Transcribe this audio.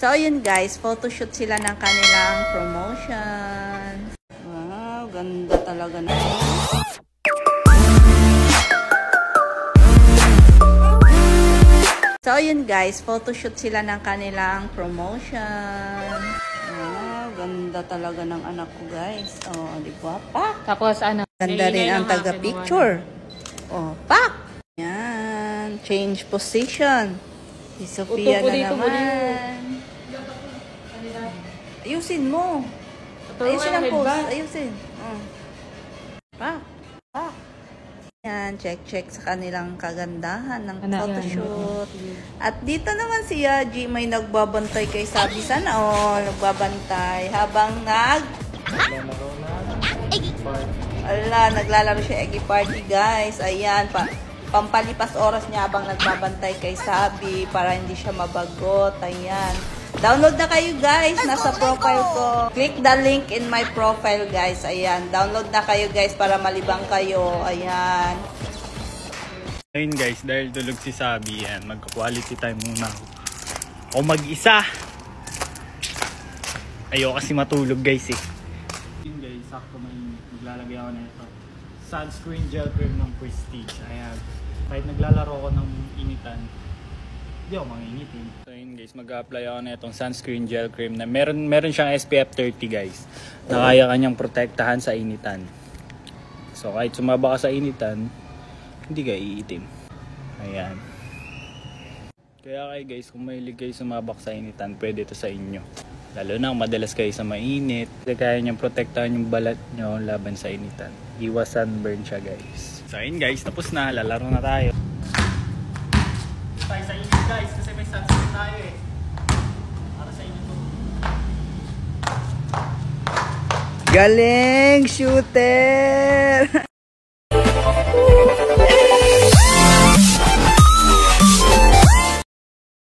So, yun guys, photoshoot sila ng kanilang promotion. Wow, ganda talaga na. So, yun guys, photoshoot sila ng kanilang promotion. Wow, ganda talaga ng anak ko guys. Oh, di ba? Pak! Tapos ano? Ganda rin ang taga-picture. Oh, pak! Yan. Change position. Si Sofia na naman. Ayusin mo. Ayusin ang pose. Ayusin. Pak! Pak! Yan, check sa kanilang kagandahan ng photoshoot. At dito naman si Yaji may nagbabantay kay Sabi. Sana nagbabantay habang naglalaro siya eggy party guys. Ayan, pampalipas oras niya habang nagbabantay kay Sabi para hindi siya mabagot. Ayan. Download na kayo guys, nasa profile ko. Click the link in my profile guys. Ayan, download na kayo guys para malibang kayo. Ayan. Ayun guys, dahil tulog si Sabi, yan, magka-quality time muna ako. O mag-isa. Ayoko kasi matulog guys eh. Yun guys, sakto maglalagay ako na ito. Sunscreen gel cream ng Prestige. Ayan. Kahit naglalaro ako ng initan, hindi ako mangingitin. So yun guys, mag-apply ako na itong sunscreen gel cream na meron siyang SPF 30 guys. Na kaya kanyang protektahan sa initan. So kahit sumaba ka sa initan, hindi ka iitim. Ayan. Kaya kayo guys, kung mahilig kayo sumabak sa initan, pwede ito sa inyo. Lalo na kung madalas kayo sa mainit. Kasi kaya niyang protektahan yung balat nyo laban sa initan. Iwas sunburn siya guys. So ayun guys, tapos na. Lalaro na tayo. Tayo sa init guys, kasi may sunscreen tayo eh. Para sa inyo to. Galing, shooter!